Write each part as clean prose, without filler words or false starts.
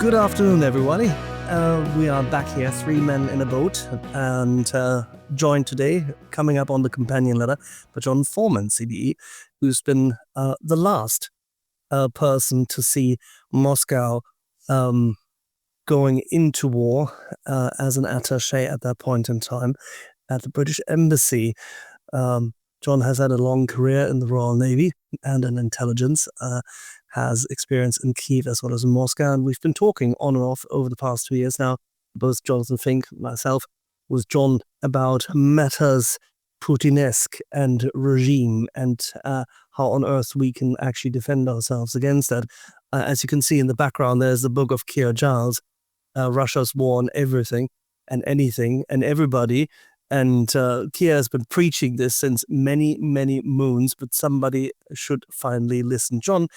Good afternoon, everybody. We are back here, three men in a boat, and joined today, coming up on the companion letter, by John Foreman, CBE, who's been the last person to see Moscow going into war as an attaché at that point in time at the British Embassy. John has had a long career in the Royal Navy and in intelligence, has experience in Kyiv as well as in Moscow, and we've been talking on and off over the past 2 years now, both Jonathan Fink, myself, with John, about matters Putinesque and regime and how on earth we can actually defend ourselves against that. As you can see in the background, there's the book of Keir Giles, Russia's War on Everything and Anything and Everybody. And Keir has been preaching this since many, many moons, but somebody should finally listen. John,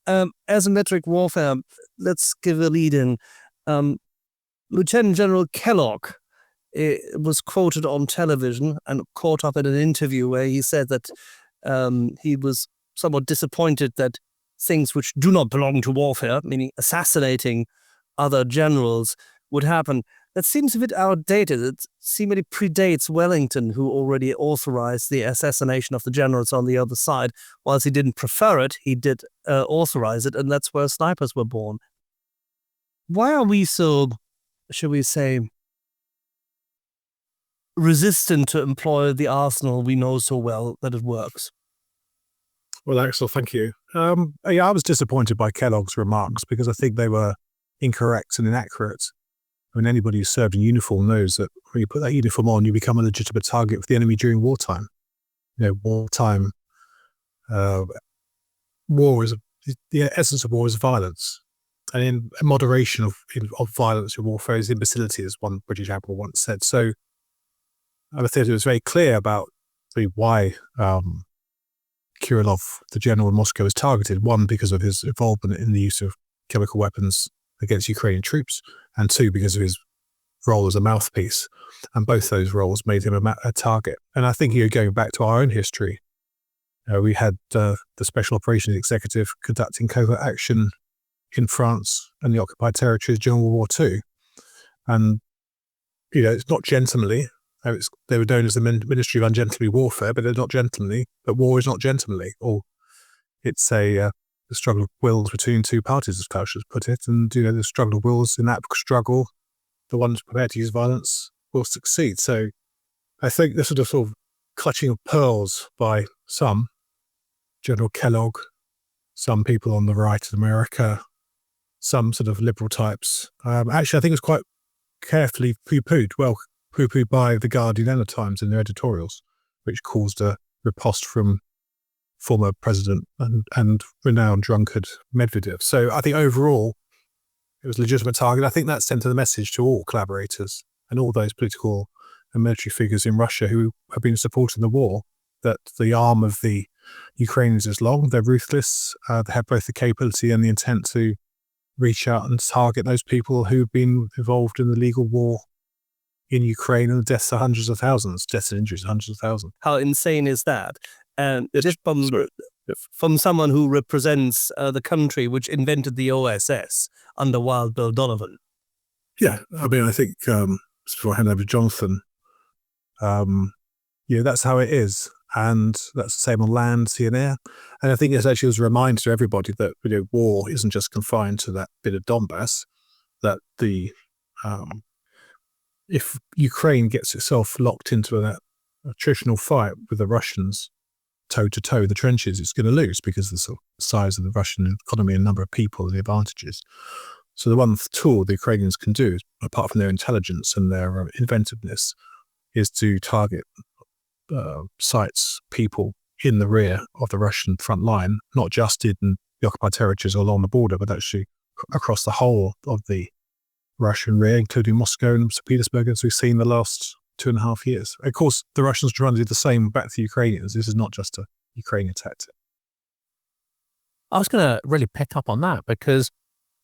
asymmetric warfare, let's give a lead in. Lieutenant General Kellogg was quoted on television and caught up in an interview where he said that he was somewhat disappointed that things which do not belong to warfare, meaning assassinating other generals, would happen. That seems a bit outdated. It seemingly predates Wellington, who already authorized the assassination of the generals on the other side. Whilst he didn't prefer it, he did authorize it, and that's where snipers were born. Why are we so, shall we say, resistant to employ the arsenal we know so well that it works? Well, Axel, thank you. I was disappointed by Kellogg's remarks because I think they were incorrect and inaccurate. I mean, anybody who's served in uniform knows that when you put that uniform on, you become a legitimate target for the enemy during wartime. Wartime, war is, the essence of war is violence. And in moderation of violence in warfare is imbecility, as one British admiral once said. So I think it was very clear about why Kirillov, the general in Moscow, was targeted. One, because of his involvement in the use of chemical weapons against Ukrainian troops, and two, because of his role as a mouthpiece. And both those roles made him a target. And I think going back to our own history, we had the Special Operations Executive conducting covert action in France and the occupied territories during World War II. And, it's not gentlemanly. They were known as the Ministry of Ungentlemanly Warfare, but they're not gentlemanly. But war is not gentlemanly. Or it's a struggle of wills between two parties, as Klaus has put it. And, the struggle of wills, in that struggle, the ones prepared to use violence will succeed. So I think this sort of clutching of pearls by some, General Kellogg, some people on the right in America, some sort of liberal types. Actually, I think it was quite carefully poo-pooed by The Guardian and The Times in their editorials, which caused a riposte from former president and renowned drunkard Medvedev. So I think overall, it was a legitimate target. I think that sent a message to all collaborators and all those political and military figures in Russia who have been supporting the war, that the arm of the Ukrainians is long, they're ruthless, they have both the capability and the intent to reach out and target those people who've been involved in the legal war in Ukraine, and the deaths are hundreds of thousands, deaths and injuries, hundreds of thousands. How insane is that? And just from someone who represents the country which invented the OSS under Wild Bill Donovan. Yeah, I mean, I think, before I hand over to Jonathan, that's how it is. And that's the same on land, sea and air. And I think it actually was a reminder to everybody that war isn't just confined to that bit of Donbass, that if Ukraine gets itself locked into that attritional fight with the Russians, toe-to-toe the trenches, it's going to lose because of the size of the Russian economy and number of people and the advantages. So the one tool the Ukrainians can do, apart from their intelligence and their inventiveness, is to target sites, people in the rear of the Russian front line, not just in the occupied territories or along the border, but actually across the whole of the Russian rear, including Moscow and St. Petersburg, as we've seen the last 2.5 years. Of course, the Russians are trying to do the same back to the Ukrainians. This is not just a Ukrainian tactic. I was going to really pick up on that because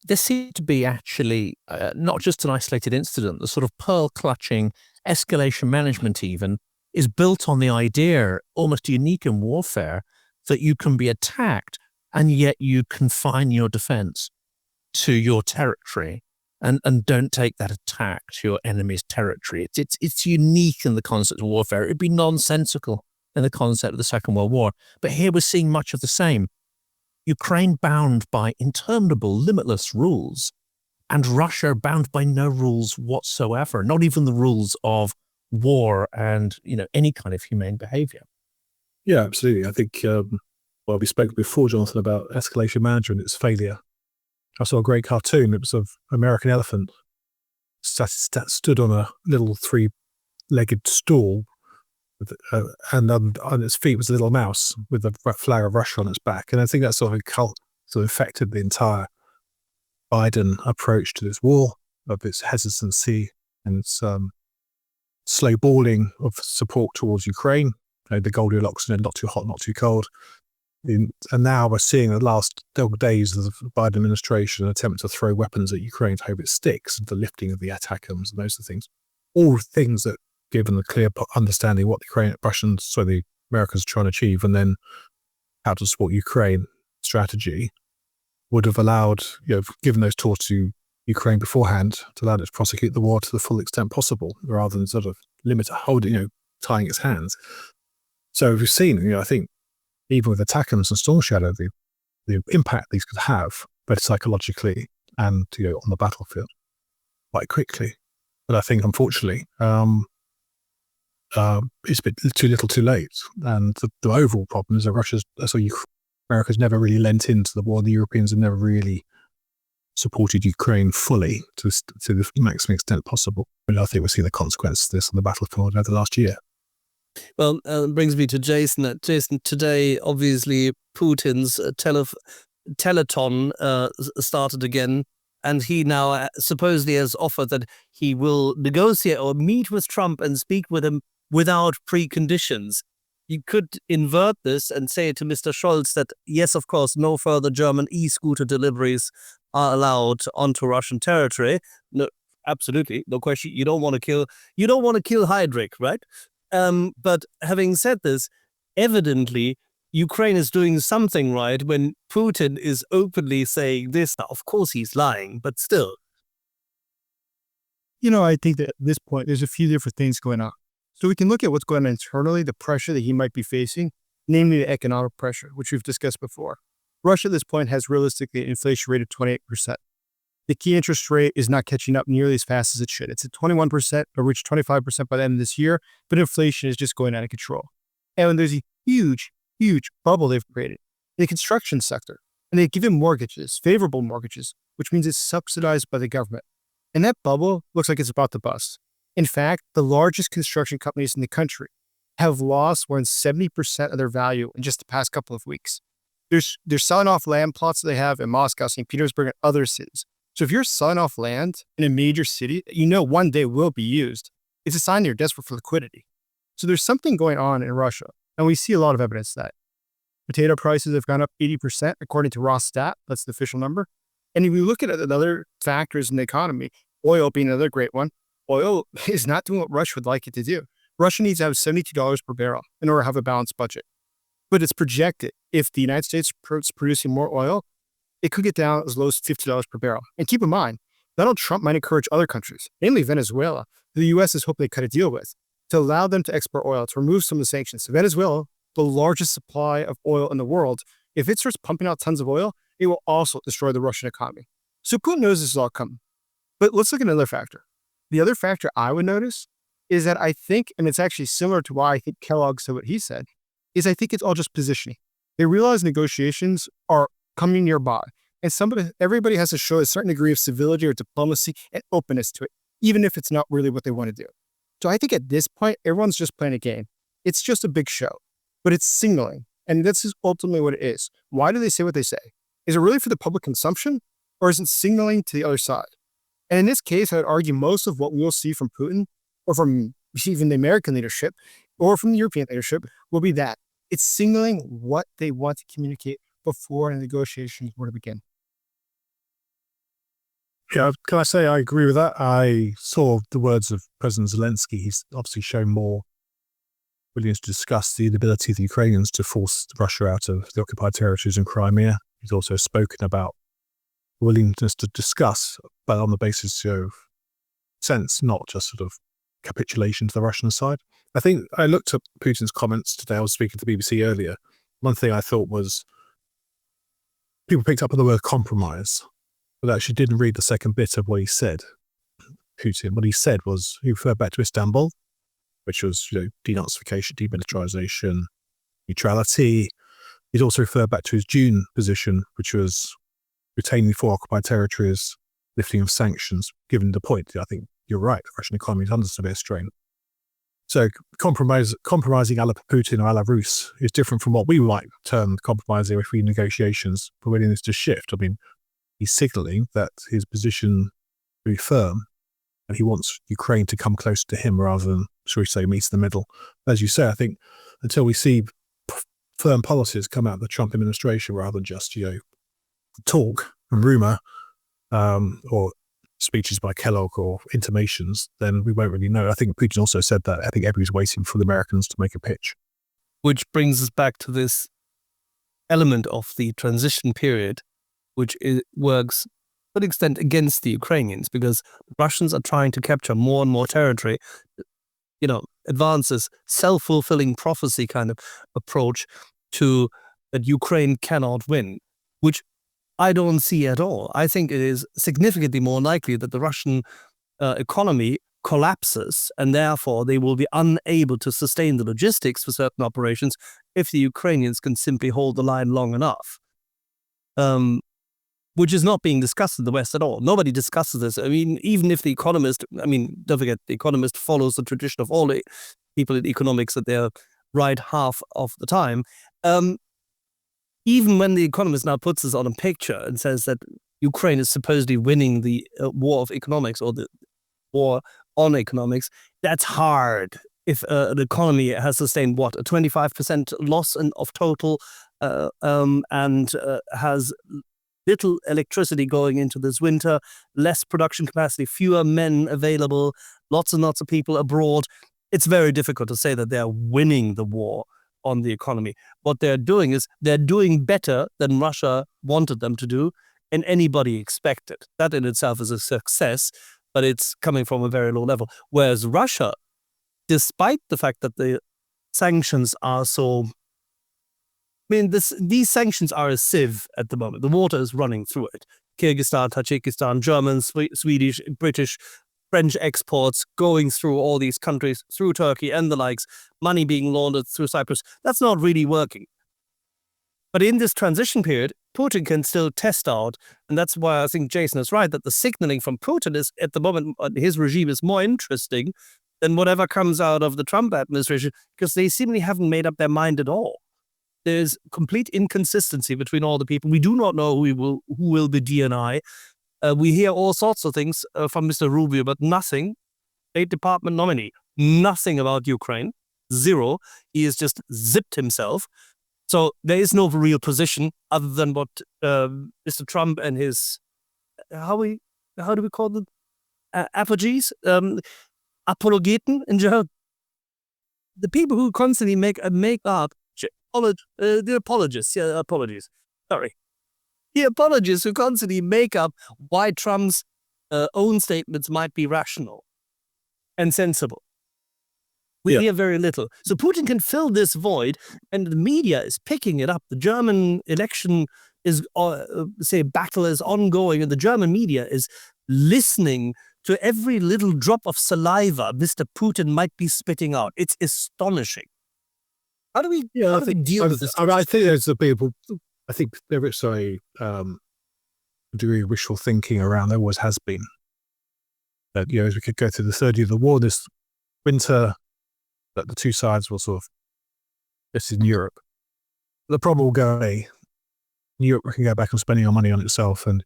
there seemed to be actually not just an isolated incident, the sort of pearl-clutching escalation management even is built on the idea, almost unique in warfare, that you can be attacked and yet you confine your defense to your territory and don't take that attack to your enemy's territory. It's unique in the concept of warfare. It'd be nonsensical in the concept of the Second World War. But here we're seeing much of the same. Ukraine bound by interminable, limitless rules, and Russia bound by no rules whatsoever, not even the rules of war and any kind of humane behavior. Yeah, absolutely. I think, we spoke before, Jonathan, about escalation management, its failure. I saw a great cartoon. It was of American elephant stood on a little three-legged stool, and on its feet was a little mouse with the flag of Russia on its back. And I think that sort of affected the entire Biden approach to this war, of its hesitancy and its slow balling of support towards Ukraine, the Goldilocks, not too hot, not too cold. And now we're seeing the last days of the Biden administration attempt to throw weapons at Ukraine to hope it sticks, the lifting of the ATACMS and those things. All things that, given the clear understanding what the Americans are trying to achieve, and then how to support Ukraine strategy, would have allowed, given those tools to Ukraine beforehand, to allow it to prosecute the war to the full extent possible, rather than sort of tying its hands. So we've seen, I think, even with ATACMS and Storm Shadow, the impact these could have, both psychologically and on the battlefield, quite quickly. But I think, unfortunately, it's a bit too little, too late. And the overall problem is that America's never really lent into the war. The Europeans have never really supported Ukraine fully to the maximum extent possible. And I think we've seen the consequence of this on the battlefield over the last year. Well, it brings me to Jason. Jason, today, obviously, Putin's teleton started again, and he now supposedly has offered that he will negotiate or meet with Trump and speak with him without preconditions. You could invert this and say to Mr. Scholz that, yes, of course, no further German e-scooter deliveries are allowed onto Russian territory. No, absolutely, no question. You don't want to kill Heydrich, right? But having said this, evidently, Ukraine is doing something right when Putin is openly saying this. Now, of course, he's lying, but still. I think that at this point, there's a few different things going on. So we can look at what's going on internally, the pressure that he might be facing, namely the economic pressure, which we've discussed before. Russia at this point has realistically an inflation rate of 28%. The key interest rate is not catching up nearly as fast as it should. It's at 21%, or reach 25% by the end of this year, but inflation is just going out of control. And there's a huge, huge bubble they've created in the construction sector. And they give him mortgages, favorable mortgages, which means it's subsidized by the government. And that bubble looks like it's about to bust. In fact, the largest construction companies in the country have lost more than 70% of their value in just the past couple of weeks. They're selling off land plots that they have in Moscow, St. Petersburg, and other cities. So if you're selling off land in a major city, one day will be used. It's a sign that you're desperate for liquidity. So there's something going on in Russia, and we see a lot of evidence of that. Potato prices have gone up 80%, according to Rosstat. That's the official number. And if we look at other factors in the economy, oil being another great one, oil is not doing what Russia would like it to do. Russia needs to have $72 per barrel in order to have a balanced budget. But it's projected if the United States is producing more oil, it could get down as low as $50 per barrel. And keep in mind, Donald Trump might encourage other countries, namely Venezuela, who the U.S. is hoping they cut a deal with, to allow them to export oil, to remove some of the sanctions. So Venezuela, the largest supply of oil in the world, if it starts pumping out tons of oil, it will also destroy the Russian economy. So Putin knows this is all coming. But let's look at another factor. The other factor I would notice is that I think, and it's actually similar to why I think Kellogg said what he said, is I think it's all just positioning. They realize negotiations are coming nearby, and everybody has to show a certain degree of civility or diplomacy and openness to it, even if it's not really what they want to do. So I think at this point, everyone's just playing a game. It's just a big show, but it's signaling, and this is ultimately what it is. Why do they say what they say? Is it really for the public consumption, or is it signaling to the other side? And in this case, I would argue most of what we'll see from Putin, or from even the American leadership, or from the European leadership, will be that. It's signaling what they want to communicate before the negotiations were to begin. Yeah, can I say I agree with that? I saw the words of President Zelensky. He's obviously shown more willingness to discuss the inability of the Ukrainians to force Russia out of the occupied territories in Crimea. He's also spoken about willingness to discuss, but on the basis of sense, not just sort of capitulation to the Russian side. I think I looked at Putin's comments today. I was speaking to the BBC earlier. One thing I thought was people picked up on the word compromise, but actually didn't read the second bit of what he said. Putin, what he said was he referred back to Istanbul, which was denazification, demilitarization, neutrality. He'd also referred back to his June position, which was retaining 4 occupied territories, lifting of sanctions. Given the point, I think you're right. The Russian economy is under severe strain. So compromising a la Putin or a la Rus is different from what we might term compromising if we negotiations for willingness to shift. I mean, he's signaling that his position is very firm and he wants Ukraine to come closer to him rather than, shall we say, meet in the middle. As you say, I think until we see firm policies come out of the Trump administration rather than just, talk and rumor or speeches by Kellogg or intimations, then we won't really know. I think Putin also said that. I think everybody's waiting for the Americans to make a pitch. Which brings us back to this element of the transition period, which works to an extent against the Ukrainians, because the Russians are trying to capture more and more territory, advances self-fulfilling prophecy kind of approach to that Ukraine cannot win, which I don't see at all. I think it is significantly more likely that the Russian economy collapses and therefore they will be unable to sustain the logistics for certain operations if the Ukrainians can simply hold the line long enough, which is not being discussed in the West at all. Nobody discusses this. I mean, even if The Economist, don't forget, The Economist follows the tradition of all the people in economics that they're right half of the time. Even when The Economist now puts this on a picture and says that Ukraine is supposedly winning the war of economics or the war on economics, that's hard. If an economy has sustained, a 25% loss of total and has little electricity going into this winter, less production capacity, fewer men available, lots and lots of people abroad, it's very difficult to say that they're winning the war on the economy. What they're doing is they're doing better than Russia wanted them to do and anybody expected. That in itself is a success, but it's coming from a very low level. Whereas Russia, despite the fact that the sanctions are so... these sanctions are a sieve at the moment. The water is running through it. Kyrgyzstan, Tajikistan, German, Swedish, British, French exports going through all these countries, through Turkey and the likes, money being laundered through Cyprus. That's not really working. But in this transition period, Putin can still test out, and that's why I think Jason is right, that the signaling from Putin is, at the moment, his regime is more interesting than whatever comes out of the Trump administration, because they seemingly haven't made up their mind at all. There's complete inconsistency between all the people. We do not know who will be DNI. We hear all sorts of things from Mr. Rubio, but nothing. State Department nominee, nothing about Ukraine, zero. He has just zipped himself. So there is no real position other than what Mr. Trump and his, how do we call them? Apologies? Apologeten in German. The people who constantly make up, the apologists, apologies. Sorry. The apologists who constantly make up why Trump's own statements might be rational and sensible. We hear very little. So Putin can fill this void, and the media is picking it up. The German election is, battle is ongoing, and the German media is listening to every little drop of saliva Mr. Putin might be spitting out. It's astonishing. How do we deal with this? I think there's a people. I think there is a degree of wishful thinking around. There always has been. That as we could go through the third year of the war this winter, that the two sides will sort of. This is in Europe. The problem will go away. Europe can go back on spending our money on itself and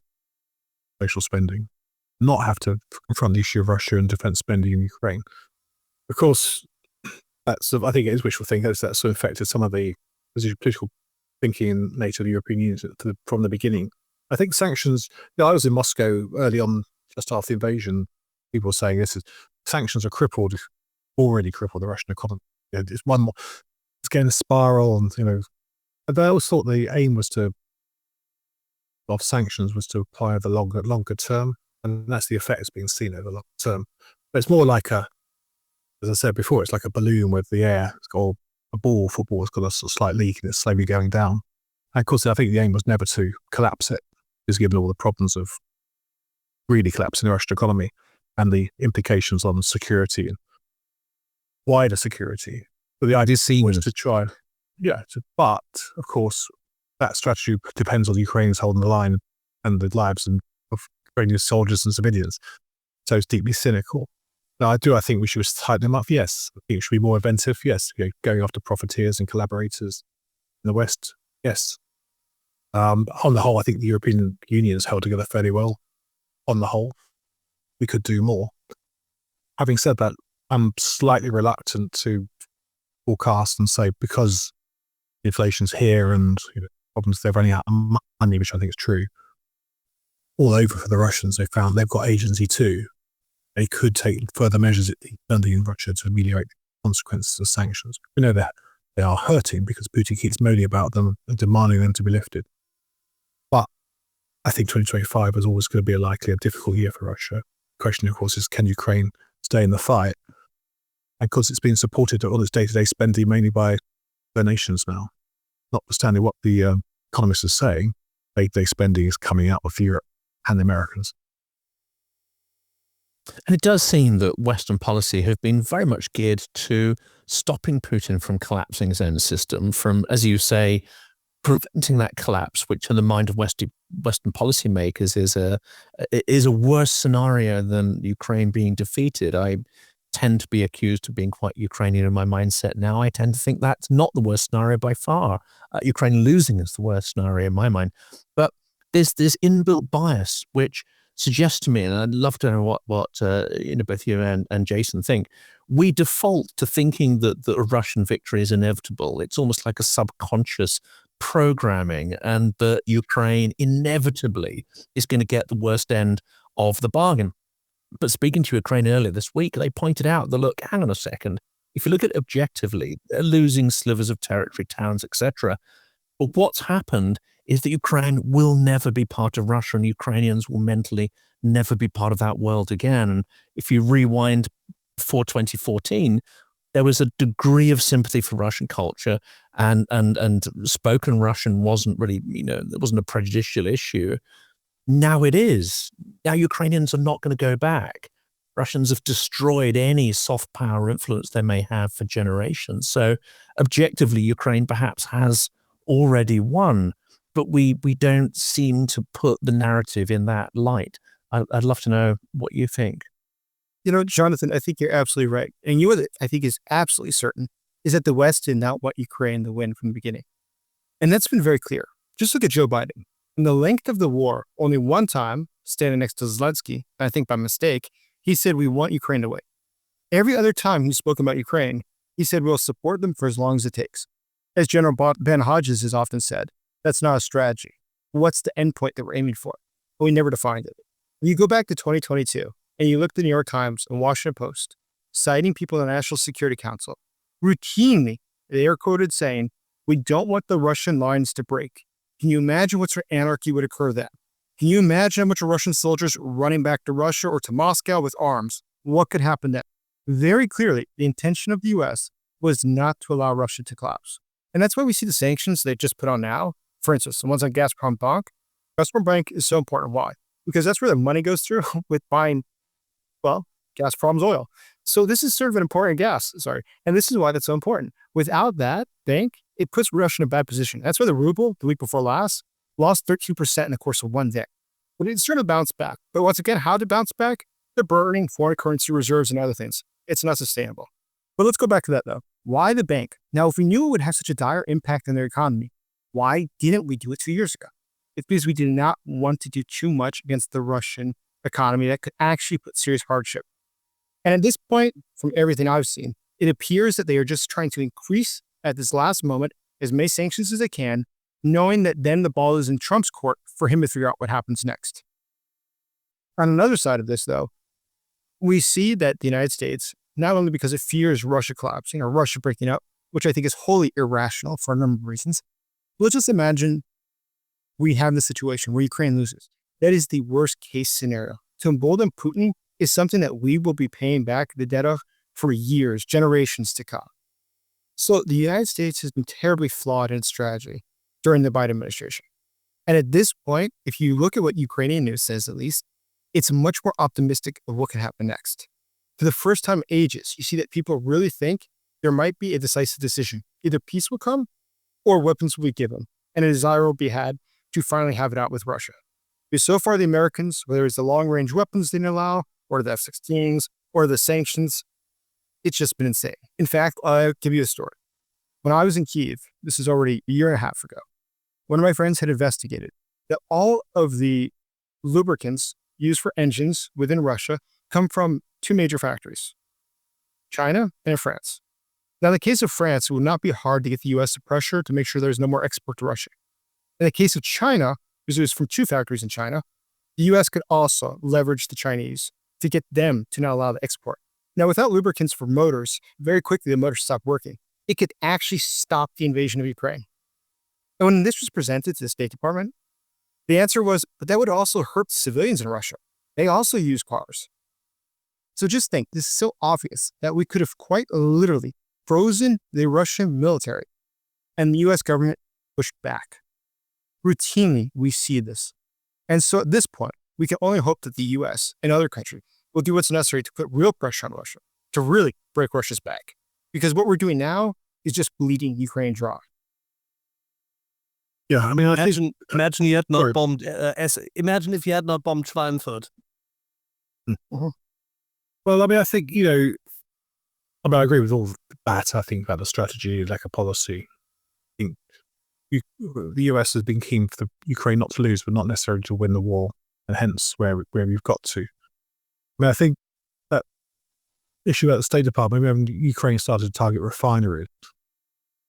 social spending, not have to confront the issue of Russia and defense spending in Ukraine. Of course, that's. I think it is wishful thinking. That's sort of affected some of the political thinking in NATO, the European Union, from the beginning. I think sanctions. I was in Moscow early on, just after the invasion. People were saying sanctions are already crippled the Russian economy. It's one more. It's getting a spiral, and I always thought the aim was to of sanctions was to apply over the longer term, and that's the effect that's being seen over the long term. But it's more like as I said before, it's like a balloon with the air. It's got a football has got a slight leak and it's slowly going down. And of course, I think the aim was never to collapse it, just given all the problems of really collapsing the Russian economy and the implications on security and wider security. But the idea was to try, but of course, that strategy depends on Ukrainians holding the line and the lives of Ukrainian soldiers and civilians. So it's deeply cynical. Now, I think we should tighten them up. Yes. I think it should be more inventive. Yes. Going after profiteers and collaborators in the West. Yes. On the whole, I think the European Union has held together fairly well. On the whole, we could do more. Having said that, I'm slightly reluctant to forecast and say because inflation's here and problems they're running out of money, which I think is true. All over for the Russians, they found they've got agency too. They could take further measures internally in Russia to ameliorate the consequences of sanctions. We know that they are hurting because Putin keeps moaning about them and demanding them to be lifted. But I think 2025 is always going to be likely a difficult year for Russia. The question, of course, is can Ukraine stay in the fight? And because it's been supported on its day-to-day spending mainly by their nations now, notwithstanding what the economists are saying, day-to-day spending is coming out of Europe and the Americans. And it does seem that Western policy have been very much geared to stopping Putin from collapsing his own system, from, as you say, preventing that collapse, which in the mind of Western policymakers is a worse scenario than Ukraine being defeated. I tend to be accused of being quite Ukrainian in my mindset now. I tend to think that's not the worst scenario by far. Ukraine losing is the worst scenario in my mind. But there's this inbuilt bias which suggests to me, and I'd love to know what both you and Jason think. We default to thinking that a Russian victory is inevitable. It's almost like a subconscious programming, and that Ukraine inevitably is going to get the worst end of the bargain. But speaking to Ukraine earlier this week, they pointed out that, look, hang on a second. If you look at it objectively, they're losing slivers of territory, towns, etc. But what's happened is that Ukraine will never be part of Russia, and Ukrainians will mentally never be part of that world again. And if you rewind before 2014, there was a degree of sympathy for Russian culture, and spoken Russian wasn't really, it wasn't a prejudicial issue. Now it is. Now Ukrainians are not going to go back. Russians have destroyed any soft power influence they may have for generations. So objectively, Ukraine perhaps has already won, but we don't seem to put the narrative in that light. I'd love to know what you think. Jonathan, I think you're absolutely right. And what I think is absolutely certain is that the West did not want Ukraine to win from the beginning. And that's been very clear. Just look at Joe Biden. In the length of the war, only one time, standing next to Zelensky, I think by mistake, he said, we want Ukraine to win. Every other time he's spoken about Ukraine, he said, we'll support them for as long as it takes. As General Ben Hodges has often said, that's not a strategy. What's the endpoint that we're aiming for? But we never defined it. When you go back to 2022, and you look at the New York Times and Washington Post, citing people in the National Security Council, routinely, they are quoted saying, we don't want the Russian lines to break. Can you imagine what sort of anarchy would occur then? Can you imagine how much of Russian soldiers running back to Russia or to Moscow with arms? What could happen then? Very clearly, the intention of the U.S. was not to allow Russia to collapse. And that's why we see the sanctions they just put on now. For instance, the ones on Gazprom Bank. Gazprom Bank is so important. Why? Because that's where the money goes through with buying, Gazprom's oil. So this is sort of an important and this is why that's so important. Without that bank, it puts Russia in a bad position. That's why the ruble, the week before last, lost 13% in the course of one day. But it's sort of bounced back. But once again, how to bounce back? They're burning foreign currency reserves and other things. It's not sustainable. But let's go back to that though. Why the bank? Now, if we knew it would have such a dire impact on their economy, why didn't we do it 2 years ago? It's because we did not want to do too much against the Russian economy that could actually put serious hardship. And at this point, from everything I've seen, it appears that they are just trying to increase at this last moment as many sanctions as they can, knowing that then the ball is in Trump's court for him to figure out what happens next. On another side of this, though, we see that the United States, not only because it fears Russia collapsing or Russia breaking up, which I think is wholly irrational for a number of reasons, let's just imagine we have the situation where Ukraine loses. That is the worst case scenario. To embolden Putin is something that we will be paying back the debt of for years, generations to come. So the United States has been terribly flawed in its strategy during the Biden administration. And at this point, if you look at what Ukrainian news says, at least, it's much more optimistic of what can happen next. For the first time in ages, you see that people really think there might be a decisive decision. Either peace will come or weapons will be given, and a desire will be had to finally have it out with Russia. Because so far, the Americans, whether it's the long-range weapons they didn't allow, or the F-16s, or the sanctions, it's just been insane. In fact, I'll give you a story. When I was in Kyiv, this is already a year and a half ago, one of my friends had investigated that all of the lubricants used for engines within Russia come from two major factories, China and France. Now, in the case of France, it would not be hard to get the U.S. to pressure to make sure there's no more export to Russia. In the case of China, because it was from two factories in China, the U.S. could also leverage the Chinese to get them to not allow the export. Now, without lubricants for motors, very quickly the motors stopped working. It could actually stop the invasion of Ukraine. And when this was presented to the State Department, the answer was, but that would also hurt civilians in Russia. They also use cars. So just think, this is so obvious that we could have quite literally frozen the Russian military, and the U.S. government pushed back. Routinely, we see this. And so at this point, we can only hope that the U.S. and other countries will do what's necessary to put real pressure on Russia, to really break Russia's back. Because what we're doing now is just bleeding Ukraine dry. Yeah, I mean, I think, Imagine you had not Sorry. bombed. Imagine if you had not bombed Schweinfurt. well, I mean, I think, I agree with all that. I think about the strategy, lack of policy. I think the US has been keen for Ukraine not to lose, but not necessarily to win the war, and hence where we've got to. I mean, I think that issue at the State Department, when Ukraine started to target refineries,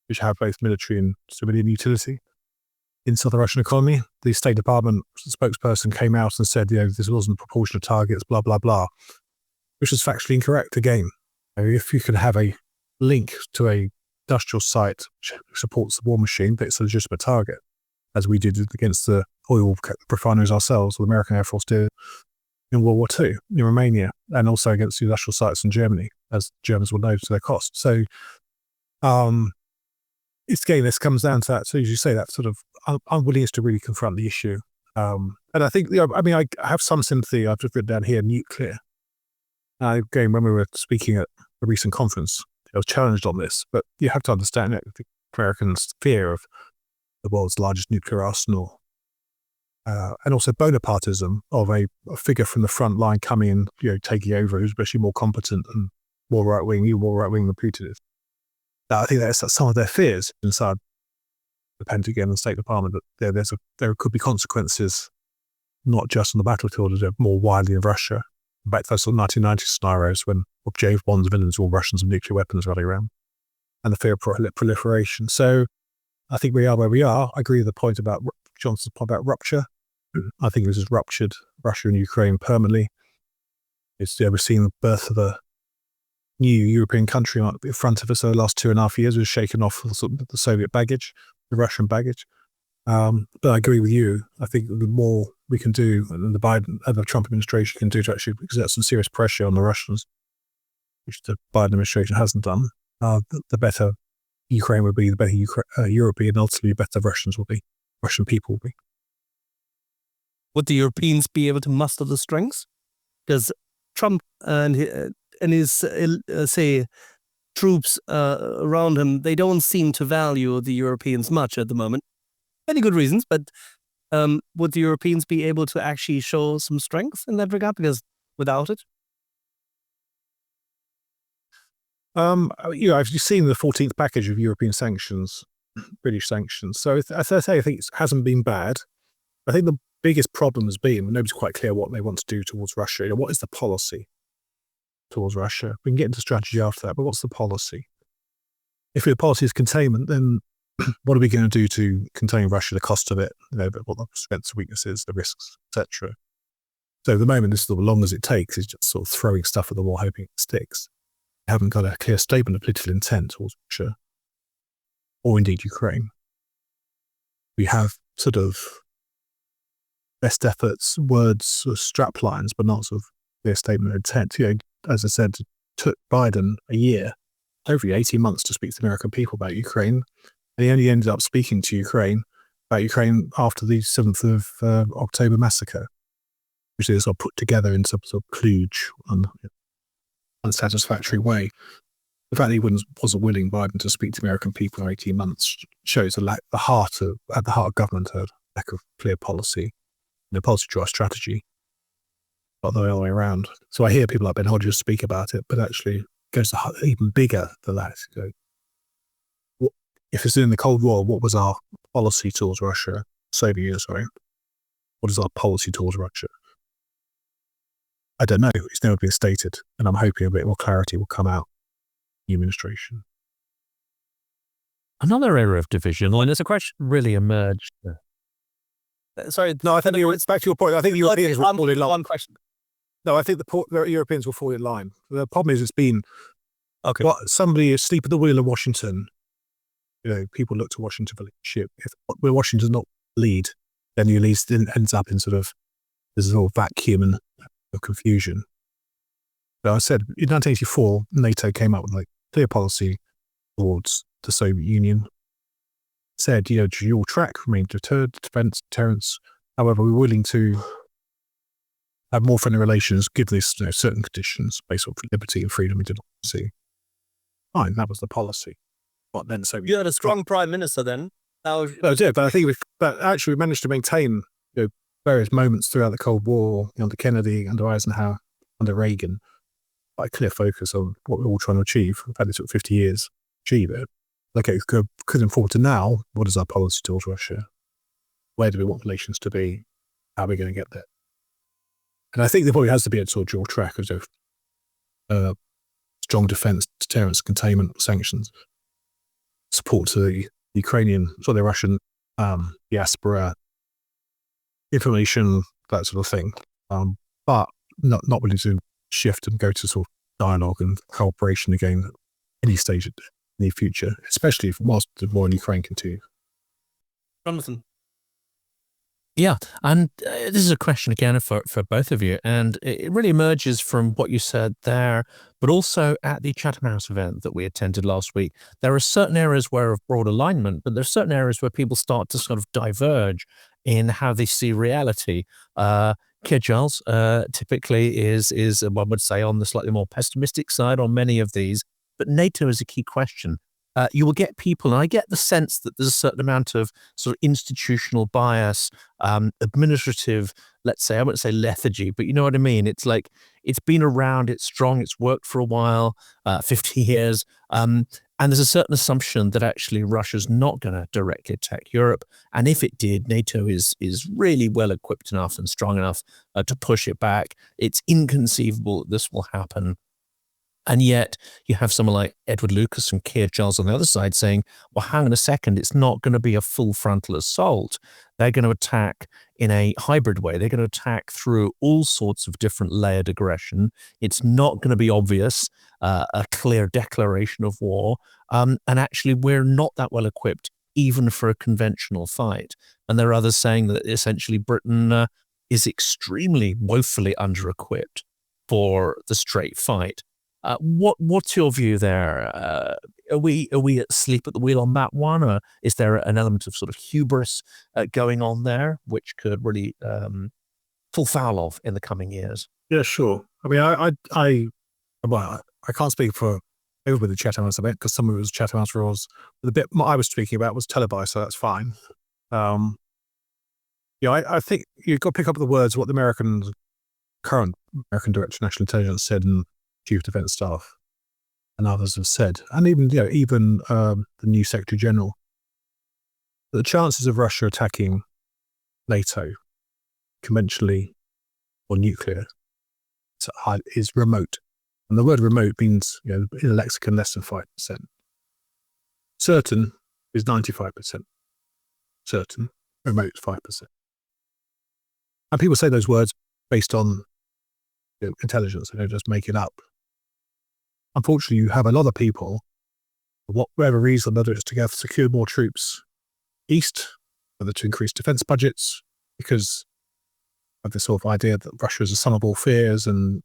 which have both military and civilian utility inside the Russian economy, the State Department spokesperson came out and said, this wasn't proportionate targets, blah, blah, blah, which is factually incorrect again. If you can have a link to a industrial site which supports the war machine, that's a legitimate target, as we did against the oil refineries ourselves, or the American Air Force did in World War II in Romania, and also against the industrial sites in Germany, as Germans will know to their cost. So, this comes down to that. So, as you say, that sort of unwillingness to really confront the issue. And I think, I have some sympathy. I've just written down here, nuclear. Again, when we were speaking at a recent conference, I was challenged on this, but you have to understand that the Americans' fear of the world's largest nuclear arsenal, and also Bonapartism of a figure from the front line coming and taking over, who's especially more competent and more right-wing than Putin is. I think that's some of their fears inside the Pentagon and the State Department, that there could be consequences, not just on the battlefield, but more widely in Russia. Back to those sort of 1990 scenarios when James Bond's villains were all Russians with nuclear weapons running around, and the fear of proliferation. So I think we are where we are. I agree with the point about Johnson's point about rupture. I think this has ruptured Russia and Ukraine permanently. We're seeing the birth of a new European country in front of us over the last 2.5 years. We've shaken off the Soviet baggage, the Russian baggage. But I agree with you. I think the more we can do, and the Biden and the Trump administration can do to actually exert some serious pressure on the Russians, which the Biden administration hasn't done, the better Ukraine will be, the better Europe will be, and ultimately the better Russian people will be. Would the Europeans be able to muster the strength? Because Trump and his troops around him, they don't seem to value the Europeans much at the moment. Many good reasons, but would the Europeans be able to actually show some strength in that regard? Because without it, you've seen the 14th package of European sanctions, British sanctions. So as I say, I think it hasn't been bad. I think the biggest problem has been nobody's quite clear what they want to do towards Russia. What is the policy towards Russia? We can get into strategy after that, but what's the policy? If the policy is containment, then what are we going to do to contain Russia, the cost of it, what the strengths, weaknesses, the risks, etc. So at the moment, this is as long as it takes, is just sort of throwing stuff at the wall, hoping it sticks. We haven't got a clear statement of political intent towards Russia, or indeed Ukraine. We have sort of best efforts, words, sort of strap lines, but not sort of clear statement of intent. As I said, it took Biden a year, over 18 months to speak to the American people about Ukraine. And he only ended up speaking to Ukraine about Ukraine after the 7th of October massacre, which is sort of put together in some sort of kludge, unsatisfactory way. The fact that he wasn't willing, Biden, to speak to American people for 18 months shows at the heart of government, a lack of clear policy, policy to our strategy, not the other way around. So I hear people like Ben Hodges speak about it, but actually it goes even bigger than that. If it's in the Cold War, what was our policy towards Russia? Soviet Union, sorry. What is our policy towards Russia? I don't know. It's never been stated, and I'm hoping a bit more clarity will come out in the administration. Another area of division, and there's a question really emerged. Sorry. No, I think it's back to your point. I think the Europeans will fall in line. One question. No, I think the Europeans will fall in line. The problem is it's been somebody asleep at the wheel in Washington. People look to Washington for leadership. If Washington does not lead, then you at least ends up in sort of this sort of vacuum and confusion. But I said in 1984, NATO came up with clear policy towards the Soviet Union. Said, dual track, remain deterrence. However, we're willing to have more friendly relations, give this certain conditions based on liberty and freedom and democracy. Fine, that was the policy. What then? So you had a strong prime minister then. No, I did, but I think we managed to maintain various moments throughout the Cold War, under Kennedy, under Eisenhower, under Reagan, quite a clear focus on what we're all trying to achieve. In fact, it took 50 years to achieve it. Okay, going forward to now, what is our policy towards Russia? Where do we want relations to be? How are we going to get there? And I think there probably has to be a sort of dual track of strong defense, deterrence, containment, sanctions, support to the the Russian diaspora, information, that sort of thing. But not willing to shift and go to sort of dialogue and cooperation again at any stage in the near future, especially whilst the war in Ukraine continues. Jonathan. Yeah, and this is a question again for both of you, and it really emerges from what you said there, but also at the Chatham House event that we attended last week. There are certain areas where of broad alignment, but there are certain areas where people start to sort of diverge in how they see reality. Keir Giles typically is one would say on the slightly more pessimistic side on many of these, but NATO is a key question. You will get people, and I get the sense that there's a certain amount of sort of institutional bias, administrative, let's say, I wouldn't say lethargy, but you know what I mean? It's like, it's been around, it's strong, it's worked for a while, 50 years, and there's a certain assumption that actually Russia's not going to directly attack Europe, and if it did, NATO is really well equipped enough and strong enough to push it back. It's inconceivable that this will happen. And yet you have someone like Edward Lucas and Keir Giles on the other side saying, well, hang on a second, it's not going to be a full frontal assault. They're going to attack in a hybrid way. They're going to attack through all sorts of different layered aggression. It's not going to be obvious, a clear declaration of war. And actually, we're not that well equipped, even for a conventional fight. And there are others saying that essentially Britain is extremely woefully under-equipped for the straight fight. What's your view there? Are we asleep at the wheel on that one, or is there an element of sort of hubris going on there, which could really fall foul of in the coming years? Yeah, sure. I mean, I can't speak for everybody at the Chatham House event because some of it was Chatham House rules. But the bit I was speaking about was televised, so that's fine. I think you've got to pick up the words of what the current American Director of National Intelligence said and Chief of Defence Staff and others have said, and even the new Secretary General, that the chances of Russia attacking NATO conventionally or nuclear is remote. And the word remote means, in a lexicon, less than 5%. Certain is 95%. Certain, remote is 5%. And people say those words based on intelligence, they don't just make it up. Unfortunately, you have a lot of people, for whatever reason, whether it's to have secured more troops east, whether to increase defence budgets, because of this sort of idea that Russia is the sum of all fears, and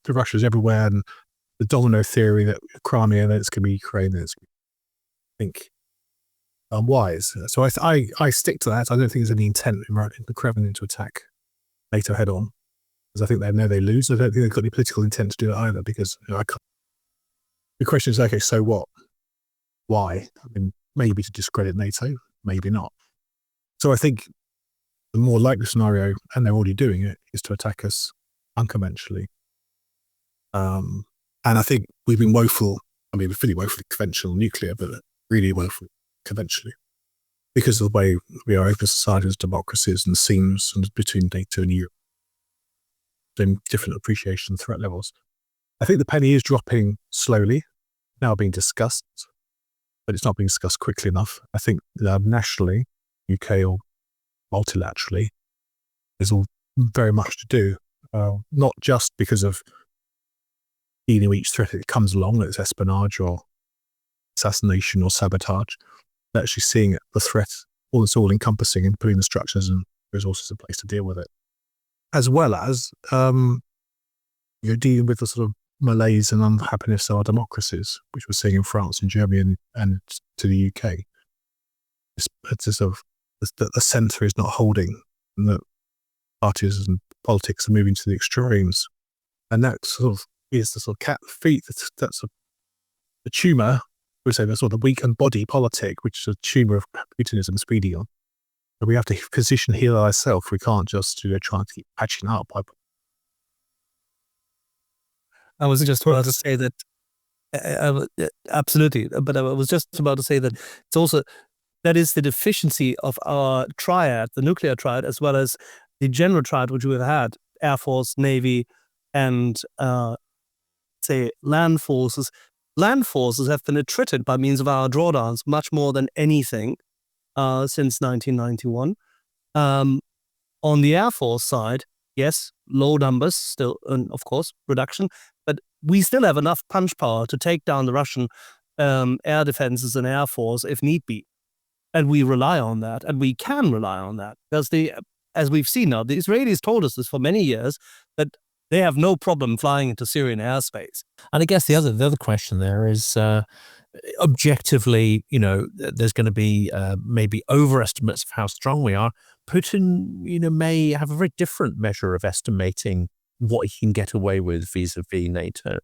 Russia's everywhere, and the domino theory that Crimea, then it's going to be Ukraine, then it's I think unwise. So I stick to that. I don't think there's any intent in the Kremlin to attack NATO head on, because I think they know they lose. I don't think they've got any political intent to do it either, because the question is, okay, so what? Why? I mean, maybe to discredit NATO, maybe not. So I think the more likely scenario, and they're already doing it, is to attack us unconventionally. And I think we've been woeful. I mean, we're pretty woefully conventional nuclear, but really woefully conventionally, because of the way we are open societies, democracies, and seams between NATO and Europe, in different appreciation threat levels. I think the penny is dropping slowly, now being discussed, but it's not being discussed quickly enough. I think nationally, UK or multilaterally, there's all very much to do, not just because of dealing with each threat that comes along, whether it's espionage or assassination or sabotage, but actually seeing the threat, all encompassing, and putting the structures and resources in place to deal with it, as well as dealing with the sort of malaise and unhappiness of our democracies, which we're seeing in France and Germany and to the UK. It's sort of the centre is not holding, and that parties and politics are moving to the extremes, and that sort of is the sort of cat feet. That's the tumour. We say that's sort of the weakened body politic, which is a tumour of Putinism speeding on. But we have to position heal ourselves. We can't just try and keep patching up. I was just about to say that, absolutely, but I was just about to say that it's also, that is the deficiency of our triad, the nuclear triad, as well as the general triad which we've had, Air Force, Navy, and say land forces. Land forces have been attrited by means of our drawdowns much more than anything since 1991. On the Air Force side, yes, low numbers still, and of course, reduction, but we still have enough punch power to take down the Russian air defenses and Air Force if need be. And we rely on that, and we can rely on that, because as we've seen now, the Israelis told us this for many years, that they have no problem flying into Syrian airspace. And I guess the other question there is, objectively, there's going to be maybe overestimates of how strong we are. Putin, may have a very different measure of estimating what he can get away with vis-a-vis NATO.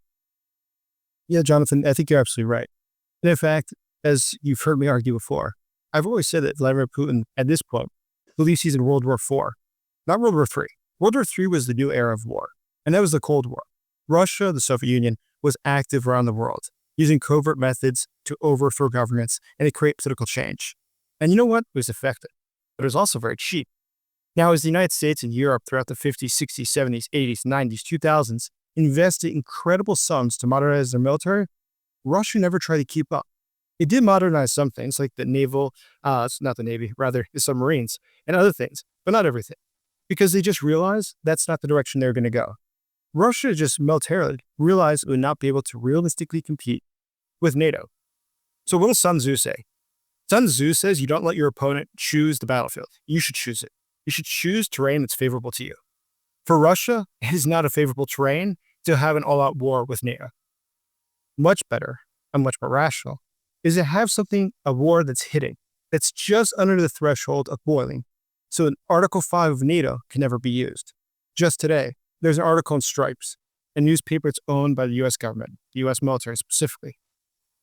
Yeah, Jonathan, I think you're absolutely right. And in fact, as you've heard me argue before, I've always said that Vladimir Putin, at this point, believes he's in World War IV, not World War III. World War III was the new era of war, and that was the Cold War. Russia, the Soviet Union, was active around the world, using covert methods to overthrow governments and to create political change. And you know what? It was effective, but it was also very cheap. Now, as the United States and Europe throughout the 50s, 60s, 70s, 80s, 90s, 2000s invested incredible sums to modernize their military, Russia never tried to keep up. It did modernize some things like the naval, not the Navy, rather the submarines and other things, but not everything, because they just realized that's not the direction they're going to go. Russia just militarily realized it would not be able to realistically compete with NATO. So what does Sun Tzu say? Sun Tzu says you don't let your opponent choose the battlefield. You should choose it. You should choose terrain that's favorable to you. For Russia, it is not a favorable terrain to have an all-out war with NATO. Much better and much more rational is to have a war that's hitting, that's just under the threshold of boiling. So an Article 5 of NATO can never be used. Just today, there's an article in Stripes, a newspaper that's owned by the U.S. government, the U.S. military specifically.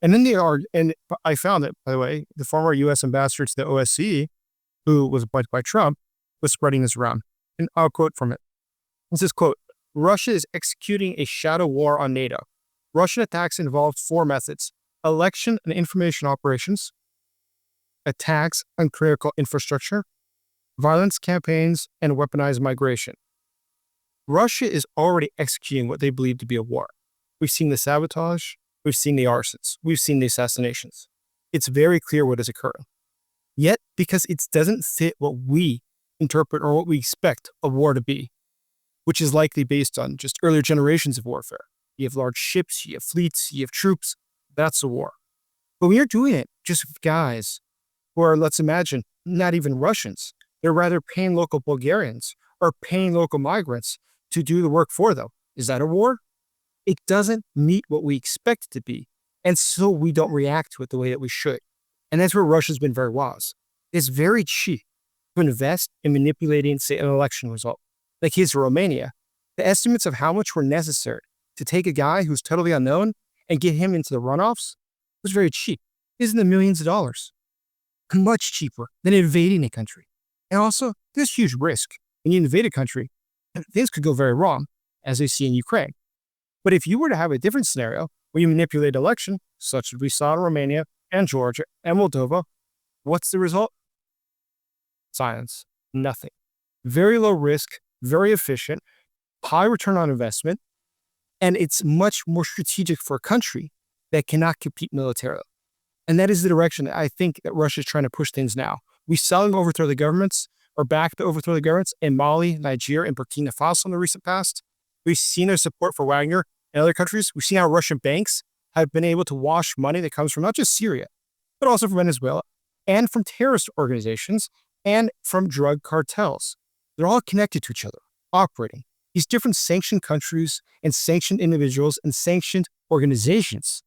And then I found it, by the way, the former U.S. ambassador to the OSCE, who was appointed by Trump, was spreading this around. And I'll quote from it. It says, quote, Russia is executing a shadow war on NATO. Russian attacks involved 4 methods: election and information operations, attacks on critical infrastructure, violence campaigns, and weaponized migration. Russia is already executing what they believe to be a war. We've seen the sabotage, we've seen the arsons, we've seen the assassinations. It's very clear what is occurring. Yet, because it doesn't fit what we interpret or what we expect a war to be, which is likely based on just earlier generations of warfare. You have large ships, you have fleets, you have troops. That's a war. But when you're doing it just with guys who are, let's imagine, not even Russians, they're rather paying local Bulgarians are paying local migrants to do the work for them. Is that a war? It doesn't meet what we expect it to be. And so we don't react to it the way that we should. And that's where Russia's been very wise. It's very cheap to invest in manipulating, say, an election result. Like here's Romania. The estimates of how much were necessary to take a guy who's totally unknown and get him into the runoffs was very cheap. It's in the millions of dollars. Much cheaper than invading a country. And also, there's huge risk. When you invade a country, things could go very wrong, as they see in Ukraine. But if you were to have a different scenario where you manipulate election, such as we saw in Romania and Georgia and Moldova, what's the result? Silence. Nothing. Very low risk, very efficient, high return on investment, and it's much more strategic for a country that cannot compete militarily. And that is the direction that I think that Russia is trying to push things now. We saw them overthrow the governments, or back to overthrow the governments in Mali, Nigeria, and Burkina Faso in the recent past. We've seen their support for Wagner and other countries. We've seen how Russian banks have been able to wash money that comes from not just Syria, but also from Venezuela, and from terrorist organizations, and from drug cartels. They're all connected to each other, operating. These different sanctioned countries and sanctioned individuals and sanctioned organizations,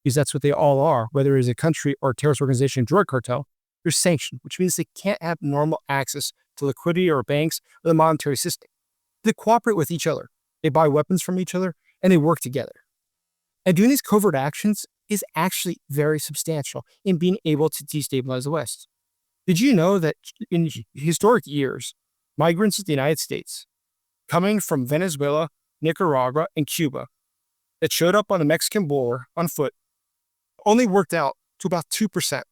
because that's what they all are, whether it's a country or a terrorist organization, drug cartel, they're sanctioned, which means they can't have normal access to liquidity or banks or the monetary system. They cooperate with each other. They buy weapons from each other, and they work together. And doing these covert actions is actually very substantial in being able to destabilize the West. Did you know that in historic years, migrants to the United States, coming from Venezuela, Nicaragua, and Cuba, that showed up on the Mexican border on foot, only worked out to about 2%.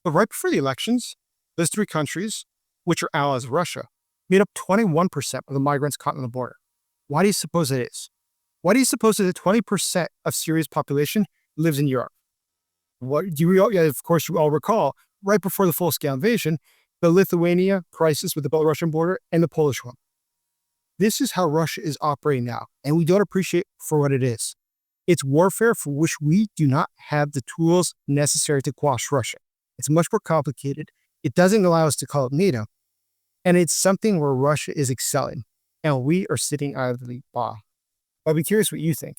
But right before the elections, those three countries, which are allies of Russia, made up 21% of the migrants caught on the border. Why do you suppose it is? Why do you suppose that 20% of Syria's population lives in Europe? Of course, you all recall, right before the full-scale invasion, the Lithuania crisis with the Belarusian border and the Polish one. This is how Russia is operating now, and we don't appreciate for what it is. It's warfare for which we do not have the tools necessary to quash Russia. It's much more complicated. It doesn't allow us to call it NATO. And it's something where Russia is excelling, and we are sitting idly by. I'd be curious what you think.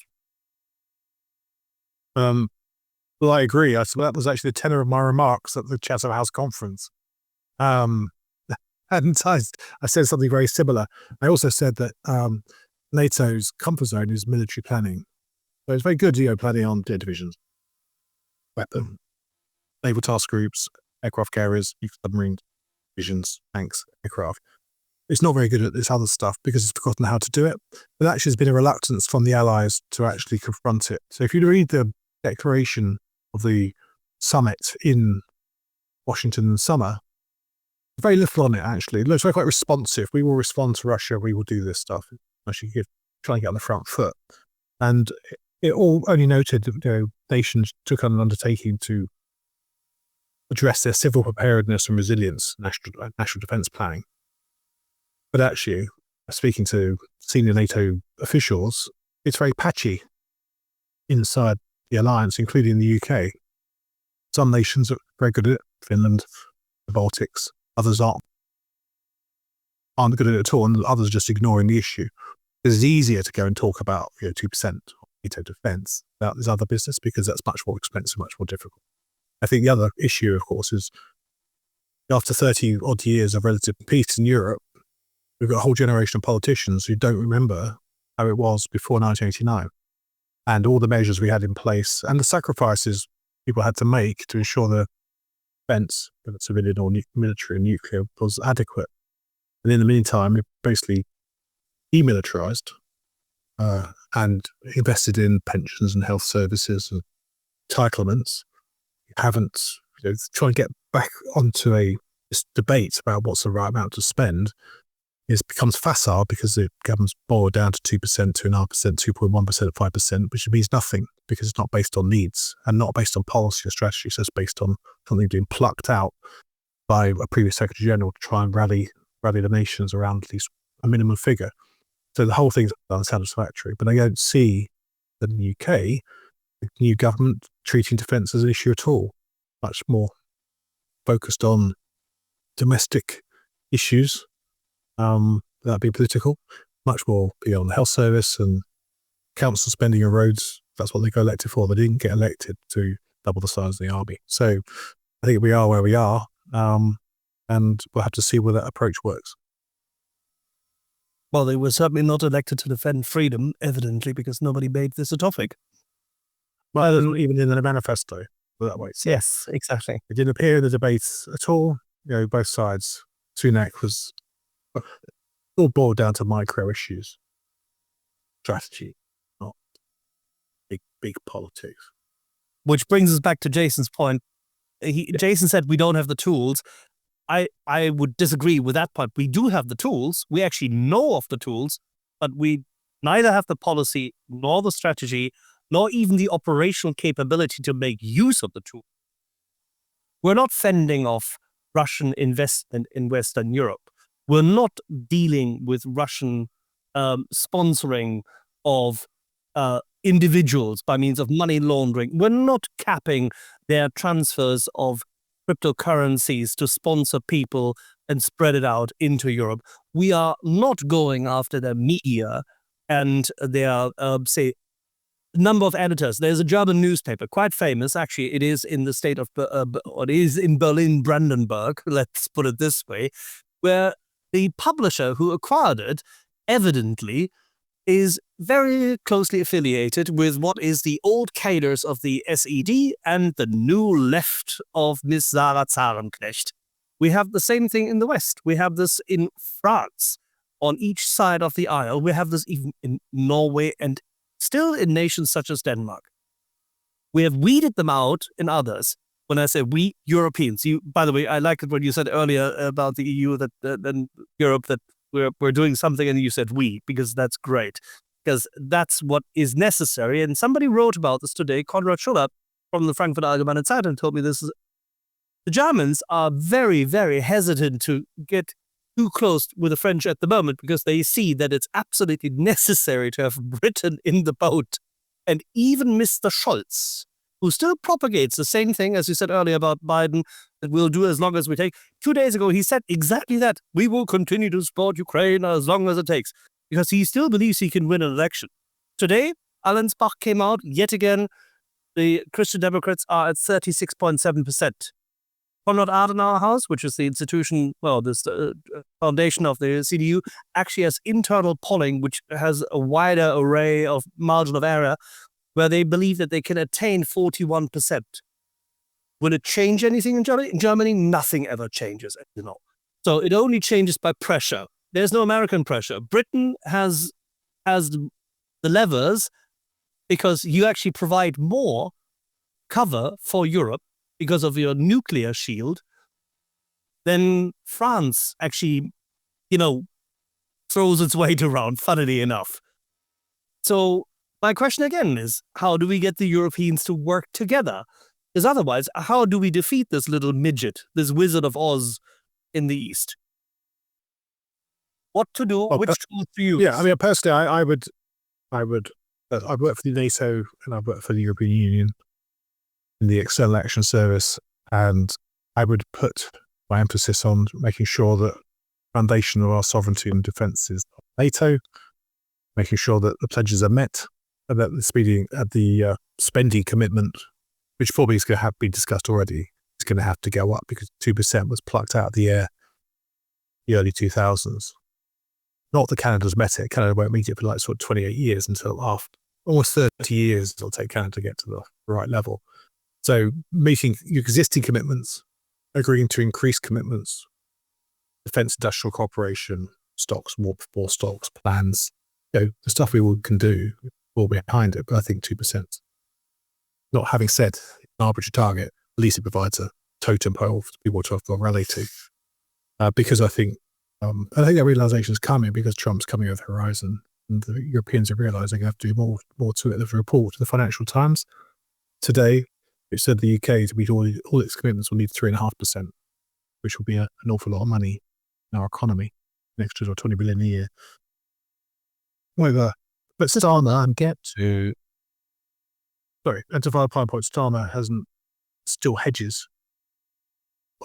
Well, I agree. That was actually the tenor of my remarks at the Chatham House conference. And I said something very similar. I also said that NATO's comfort zone is military planning. So it's very good, planning on air divisions, weapon, naval task groups, aircraft carriers, submarine divisions, tanks, aircraft. It's not very good at this other stuff because it's forgotten how to do it. But actually, there's been a reluctance from the Allies to actually confront it. So if you read the declaration of the summit in Washington in the summer, very little on it, actually. It looks very quite responsive. We will respond to Russia. We will do this stuff. Actually, try and get on the front foot. And it all only noted that nations took on an undertaking to address their civil preparedness and resilience, national defense planning. But actually, speaking to senior NATO officials, it's very patchy inside the alliance, including the UK. Some nations are very good at it, Finland, the Baltics. Others aren't good at it at all, and others are just ignoring the issue. It's easier to go and talk about 2% NATO defense about this other business because that's much more expensive, much more difficult. I think the other issue, of course, is after 30 odd years of relative peace in Europe, we've got a whole generation of politicians who don't remember how it was before 1989 and all the measures we had in place and the sacrifices people had to make to ensure the defense, whether civilian or military and nuclear, was adequate. And in the meantime, we basically demilitarized and invested in pensions and health services and entitlements. We haven't, trying to get back onto this debate about what's the right amount to spend becomes facile because the government's boiled down to 2%, 2.5%, 2.1%, 5%, which means nothing because it's not based on needs and not based on policy or strategy. So it's based on something being plucked out by a previous Secretary General to try and rally the nations around at least a minimum figure. So the whole thing's unsatisfactory. But I don't see that in the UK, the new government treating defence as an issue at all. Much more focused on domestic issues. without being political, much more beyond the health service and council spending on roads. That's what they got elected for. They didn't get elected to double the size of the army. So I think we are where we are, and we'll have to see whether that approach works. Well, they were certainly not elected to defend freedom, evidently, because nobody made this a topic. Well, even in the manifesto, that way. Yes, exactly. It didn't appear in the debates at all. Both sides. Sunak was all boiled down to micro issues, strategy, not big politics. Which brings us back to Jason's point. Jason said we don't have the tools. I would disagree with that part. We do have the tools. We actually know of the tools, but we neither have the policy nor the strategy, nor even the operational capability to make use of the tool. We're not fending off Russian investment in Western Europe. We're not dealing with Russian sponsoring of individuals by means of money laundering. We're not capping their transfers of cryptocurrencies to sponsor people and spread it out into Europe. We are not going after their media and their, say, number of editors. There's a German newspaper, quite famous, actually. It is in the state of, it is in Berlin-Brandenburg, let's put it this way, where the publisher who acquired it evidently is very closely affiliated with what is the old cadres of the SED and the new left of Miss Sarah Zarenknecht. We have the same thing in the West. We have this in France, on each side of the aisle. We have this even in Norway and still in nations such as Denmark. We have weeded them out in others. When I say we, Europeans, by the way, I like it when you said earlier about the EU and Europe that we're doing something, and you said we, because that's great, because that's what is necessary. And somebody wrote about this today, Konrad Schuller from the Frankfurt Allgemeine Zeitung told me this. The Germans are very, very hesitant to get too close with the French at the moment because they see that it's absolutely necessary to have Britain in the boat. And even Mr. Scholz, who still propagates the same thing as you said earlier about Biden, that we'll do as long as we take. 2 days ago, he said exactly that. We will continue to support Ukraine as long as it takes, because he still believes he can win an election. Today, Allensbach came out yet again. The Christian Democrats are at 36.7%. Konrad Adenauer House, which is the institution, well, this foundation of the CDU, actually has internal polling, which has a wider array of margin of error, where they believe that they can attain 41%. Will it change anything in Germany? In Germany, nothing ever changes, as you know. So it only changes by pressure. There's no American pressure. Britain has the levers because you actually provide more cover for Europe because of your nuclear shield than France actually, throws its weight around, funnily enough. So my question again is, how do we get the Europeans to work together? Because otherwise, how do we defeat this little midget, this Wizard of Oz in the East? What to do, which tools to use? Yeah, I mean, personally, I would I've worked for the NATO and I've worked for the European Union in the External Action Service, and I would put my emphasis on making sure that foundation of our sovereignty and defence is NATO, making sure that the pledges are met, and that the spending commitment, which probably is going to have been discussed already, is going to have to go up because 2% was plucked out of the air in the early 2000s. Not that Canada's met it. Canada won't meet it for like sort of 28 years until after almost 30 years it'll take Canada to get to the right level. So meeting existing commitments, agreeing to increase commitments, defence industrial cooperation, stocks, more stocks, plans, the stuff we can do all behind it, but I think 2%. Not having said an arbitrary target, at least it provides a totem pole for people to rally to. Because I think that realization is coming because Trump's coming over the horizon and the Europeans are realizing they have to do more to it. There's a report to the Financial Times today which said the UK to meet all its commitments will need 3.5%, which will be an awful lot of money in our economy, an extra 20 billion a year. However, but Starmer and to file point, Starmer still hedges,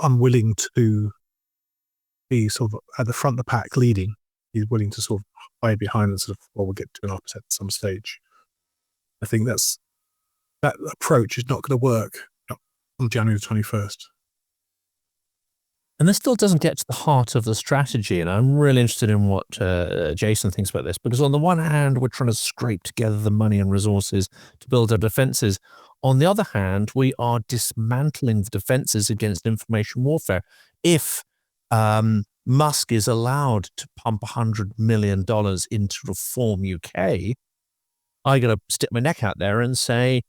unwilling to be sort of at the front of the pack leading he's willing to sort of hide behind and sort of, well, we'll get 2.5% at some stage. I think that approach is not going to work on January the 21st. And this still doesn't get to the heart of the strategy. And I'm really interested in what Jason thinks about this, because on the one hand, we're trying to scrape together the money and resources to build our defenses. On the other hand, we are dismantling the defenses against information warfare. If Musk is allowed to pump $100 million into Reform UK, I got to stick my neck out there and say,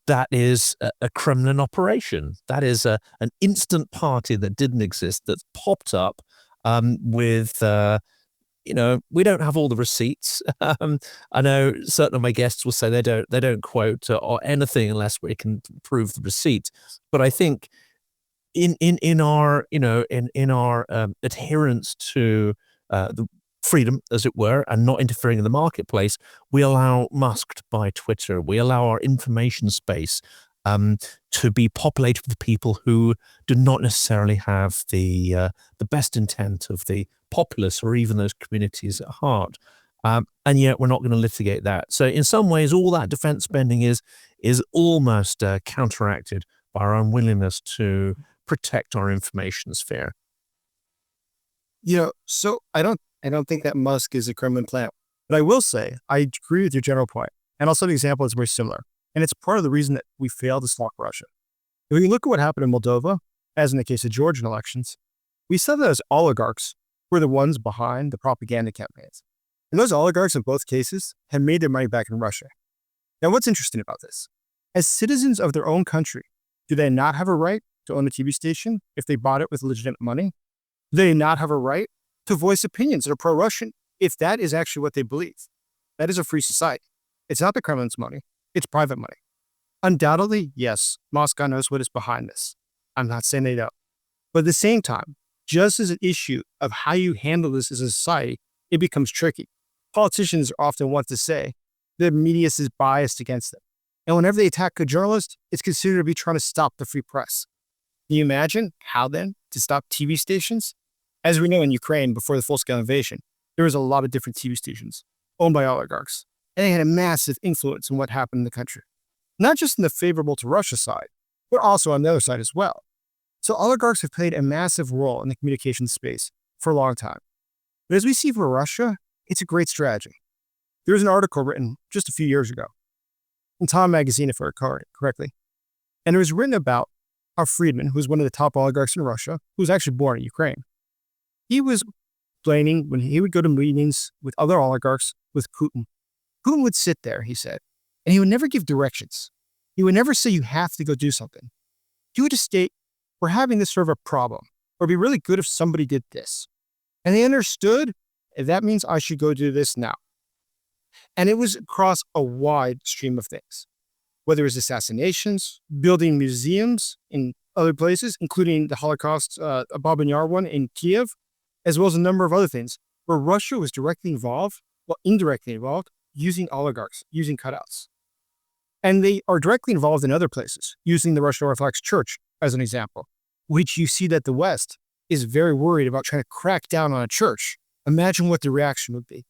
that is a Kremlin operation. That is an instant party that didn't exist, that's popped up with, we don't have all the receipts. I know certain of my guests will say they don't quote or anything unless we can prove the receipt. But I think in our adherence to the freedom, as it were, and not interfering in the marketplace, we allow Musk to buy Twitter. We allow our information space to be populated with people who do not necessarily have the best intent of the populace or even those communities at heart. And yet we're not going to litigate that. So in some ways, all that defense spending is almost counteracted by our unwillingness to protect our information sphere. So I don't think that Musk is a Kremlin plant. But I will say, I agree with your general point. And also the example is very similar. And it's part of the reason that we failed to stop Russia. If we look at what happened in Moldova, as in the case of Georgian elections, we saw that those oligarchs were the ones behind the propaganda campaigns. And those oligarchs in both cases have made their money back in Russia. Now, what's interesting about this? As citizens of their own country, do they not have a right to own a TV station if they bought it with legitimate money? Do they not have a right to voice opinions that are pro-Russian if that is actually what they believe? That is a free society. It's not the Kremlin's money. It's private money. Undoubtedly, yes, Moscow knows what is behind this. I'm not saying they don't. But at the same time, just as an issue of how you handle this as a society, it becomes tricky. Politicians often want to say the media is biased against them. And whenever they attack a journalist, it's considered to be trying to stop the free press. Can you imagine how then to stop TV stations? As we know in Ukraine, before the full-scale invasion, there was a lot of different TV stations owned by oligarchs, and they had a massive influence on what happened in the country. Not just in the favorable to Russia side, but also on the other side as well. So oligarchs have played a massive role in the communication space for a long time. But as we see for Russia, it's a great strategy. There was an article written just a few years ago in Time magazine, if I recall correctly, and it was written about how Friedman, who was one of the top oligarchs in Russia, who was actually born in Ukraine, he was explaining when he would go to meetings with other oligarchs with Putin. Putin would sit there, he said, and he would never give directions. He would never say you have to go do something. He would just state, we're having this sort of a problem, or it'd be really good if somebody did this. And they understood, if that means I should go do this now. And it was across a wide stream of things, whether it was assassinations, building museums in other places, including the Holocaust, Babin Yar one in Kiev, as well as a number of other things, where Russia was directly involved, well, indirectly involved, using oligarchs, using cutouts. And they are directly involved in other places, using the Russian Orthodox Church as an example, which you see that the West is very worried about trying to crack down on a church. Imagine what the reaction would be.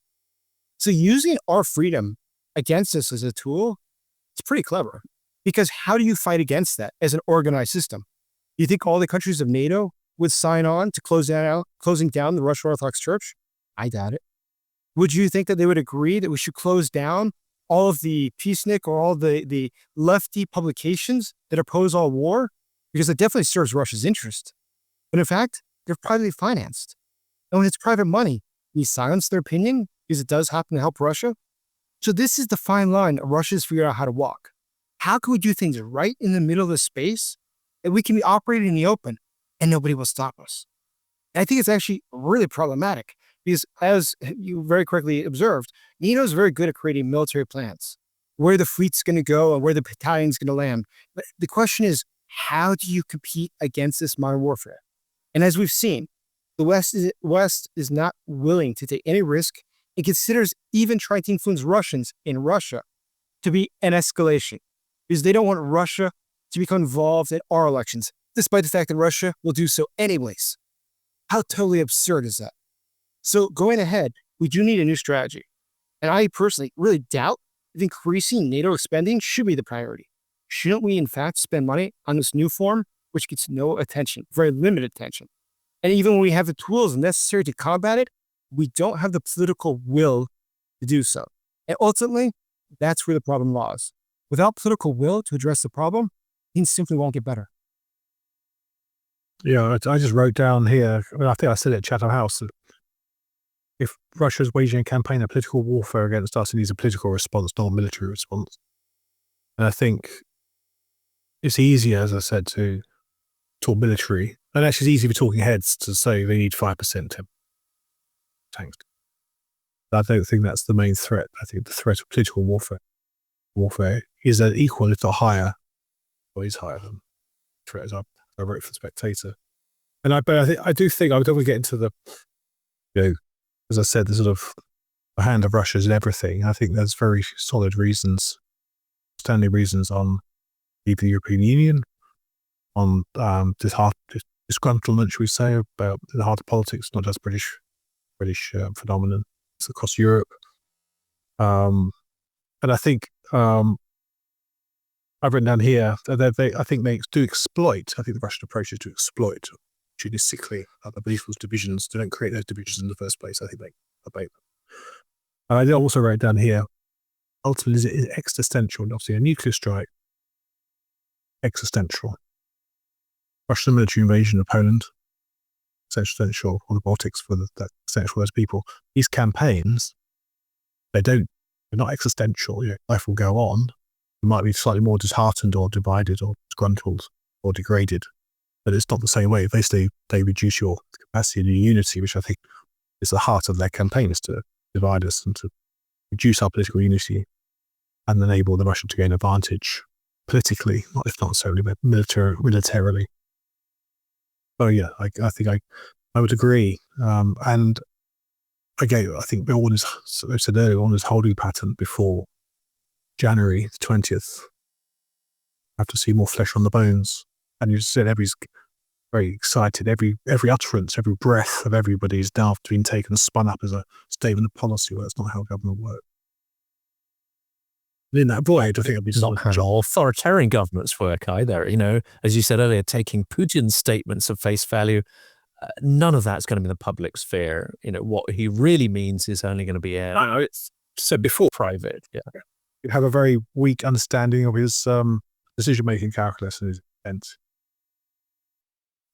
So using our freedom against us as a tool, it's pretty clever. Because how do you fight against that as an organized system? You think all the countries of NATO would sign on to closing down the Russian Orthodox Church? I doubt it. Would you think that they would agree that we should close down all of the peacenik or all the lefty publications that oppose all war? Because it definitely serves Russia's interest. But in fact, they're privately financed. And when it's private money, you silence their opinion because it does happen to help Russia. So this is the fine line that Russia's figured out how to walk. How can we do things right in the middle of the space and we can be operating in the open and nobody will stop us? And I think it's actually really problematic because, as you very correctly observed, NATO is very good at creating military plans, where the fleet's going to go and where the battalion's going to land. But the question is, how do you compete against this modern warfare? And as we've seen, the West is not willing to take any risk and considers even trying to influence Russians in Russia to be an escalation because they don't want Russia to become involved in our elections, despite the fact that Russia will do so anyways. How totally absurd is that? So going ahead, we do need a new strategy. And I personally really doubt if increasing NATO spending should be the priority. Shouldn't we, in fact, spend money on this new form, which gets no attention, very limited attention? And even when we have the tools necessary to combat it, we don't have the political will to do so. And ultimately, that's where the problem lies. Without political will to address the problem, things simply won't get better. Yeah, I just wrote down here, I think I said it at Chatham House, that if Russia's waging a campaign of political warfare against us, it needs a political response, not a military response. And I think it's easier, as I said, to talk military. And actually, it's easy for talking heads to say they need 5% tanks. I don't think that's the main threat. I think the threat of political warfare is equal, if not higher, or is higher than the threat, as I wrote for the Spectator. And I do think I don't want to get into the, as I said, the sort of the hand of Russia in everything. I think there's very solid reasons, standing reasons on leaving the European Union, on disgruntlement, should we say, about the heart of politics, not just British phenomenon. It's across Europe. And I think I've written down here that I think they do exploit. I think the Russian approach is to exploit opportunistically other people's divisions. They don't create those divisions in the first place. I think they abate them. And I did also write down here, ultimately, is existential. And obviously, a nuclear strike, existential. Russian military invasion of Poland, existential, or the Baltics for that existential those people. These campaigns, they're not existential. Life will go on. You might be slightly more disheartened or divided or disgruntled or degraded, but it's not the same way. They reduce your capacity and your unity, which I think is the heart of their campaign, is to divide us and to reduce our political unity and enable the Russian to gain advantage politically, if not solely, but militarily. Oh yeah, I think I would agree. And again, I think we're as I said earlier, on this holding pattern before January the 20th. Have to see more flesh on the bones. And you said everybody's very excited. Every utterance, every breath of everybody is now being taken and spun up as a statement of policy. Well, that's not how government works. In that void, I think it'll be not how authoritarian governments work either. As you said earlier, taking Putin's statements at face value, none of that's going to be in the public sphere. What he really means is only going to be it's said before, private. Yeah, you have a very weak understanding of his decision-making calculus and his intent.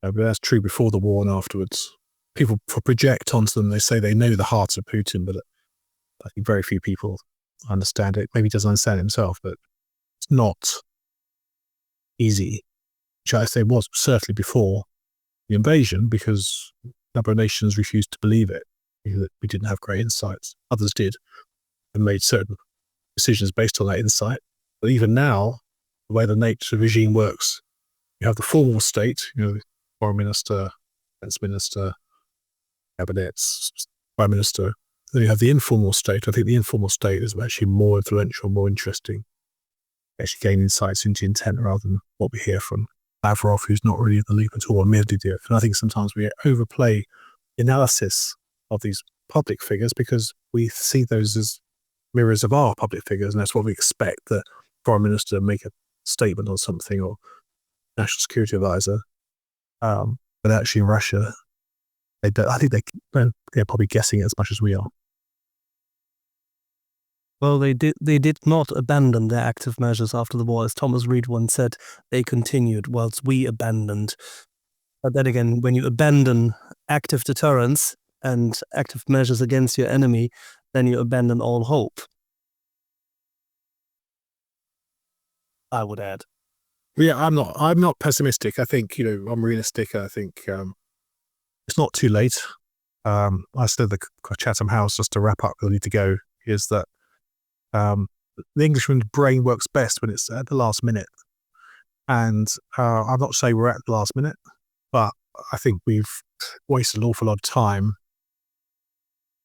But that's true before the war and afterwards. People project onto them. They say they know the heart of Putin, but I think very few people understand it. Maybe he doesn't understand it himself, but it's not easy, which I say was certainly before the invasion, because a number of nations refused to believe it. We didn't have great insights. Others did and made certain decisions based on that insight. But even now, the way the NATO regime works, you have the formal state, foreign minister, defense minister, cabinets, prime minister. Then you have the informal state. I think the informal state is actually more influential, more interesting. Actually gain insights into intent rather than what we hear from Lavrov, who's not really in the loop at all, and Medvedev. And I think sometimes we overplay analysis of these public figures because we see those as mirrors of our public figures, and that's what we expect, the foreign minister make a statement on something, or national security advisor. But actually in Russia, I think they're probably guessing it as much as we are. Well, they did not abandon their active measures after the war. As Thomas Reid once said, they continued whilst we abandoned. But then again, when you abandon active deterrence and active measures against your enemy, then you abandon all hope, I would add. Yeah, I'm not pessimistic. I think, I'm realistic. I think it's not too late. I said the Chatham House, just to wrap up, we'll need to go, is that the Englishman's brain works best when it's at the last minute. And I'm not saying we're at the last minute, but I think we've wasted an awful lot of time.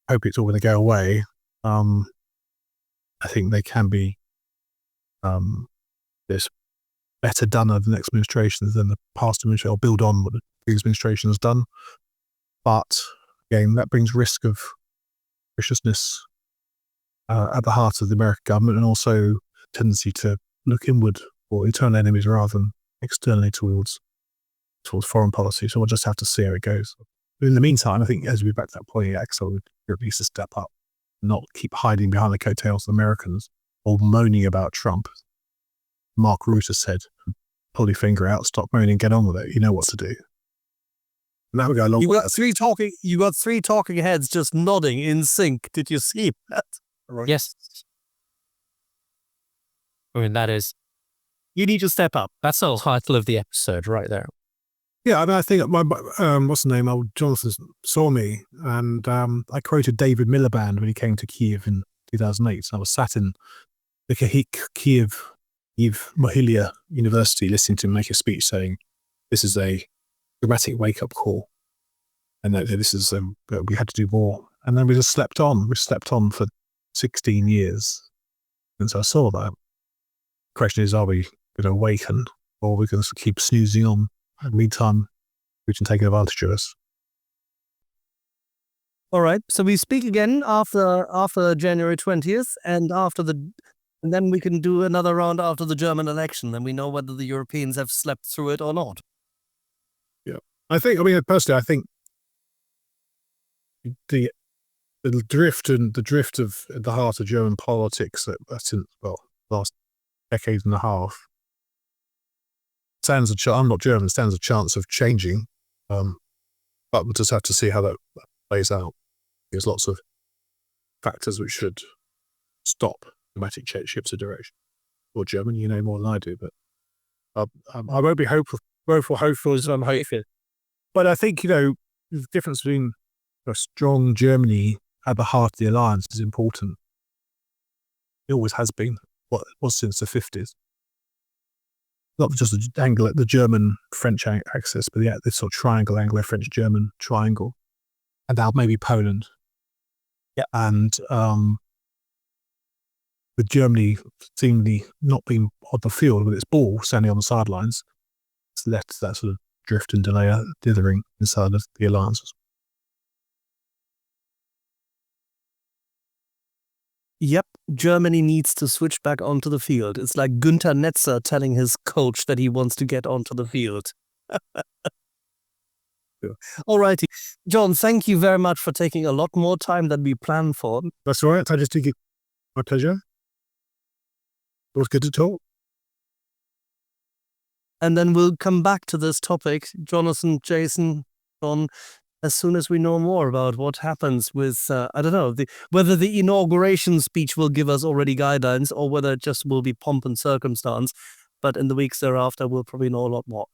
I hope it's all going to go away. I think they can be there's better done under the next administration than the past administration, or build on what the previous administration has done. But again, that brings risk of viciousness at the heart of the American government, and also tendency to look inward for internal enemies rather than externally towards foreign policy. So we'll just have to see how it goes. But in the meantime, I think as we back to that point, Axel, Europe needs to step up, not keep hiding behind the coattails of Americans or moaning about Trump. Mark Rutte said, pull your finger out, stop moaning, get on with it. You know what to do. Now we go along. You got three talking heads just nodding in sync. Did you see that? Right. Yes. I mean, that is, You need to step up. that's the title of the episode right there. Yeah, I mean, I think my what's the name? Old Jonathan saw me, and I quoted David Miliband when he came to Kiev in 2008. So I was sat in the Kiev Mohylia University listening to him make a speech saying, "This is a dramatic wake-up call, and that this is we had to do more." And then we just slept on. We slept on for 16 years, and so I saw that. The question is, are we going to awaken, or are we going to keep snoozing on? In the meantime, Putin taking advantage of us. All right. So we speak again after January 20th, and and then we can do another round after the German election, and we know whether the Europeans have slept through it or not. I personally, I think the drift of the heart of German politics since last decade and a half stands I'm not German, stands a chance of changing, but we'll just have to see how that plays out. There's lots of factors which should stop dramatic shifts of direction. Or German, you know more than I do, but I won't be hopeful as I'm hopeful. But I think, the difference between a strong Germany at the heart of the alliance is important. It always has been, what was since the 50s. Not just the German-French axis, but this sort of triangle, Anglo-French-German triangle. And now maybe Poland. Yeah. And with Germany seemingly not being on the field with its ball, standing on the sidelines, it's left that sort of drift and dithering inside of the alliances. Yep, Germany needs to switch back onto the field. It's like Günther Netzer telling his coach that he wants to get onto the field. All righty. John, thank you very much for taking a lot more time than we planned for. That's all right. I just think my pleasure. It was good to talk. And then we'll come back to this topic, Jonathan, Jason, John, as soon as we know more about what happens with, I don't know, whether the inauguration speech will give us already guidelines or whether it just will be pomp and circumstance. But in the weeks thereafter, we'll probably know a lot more.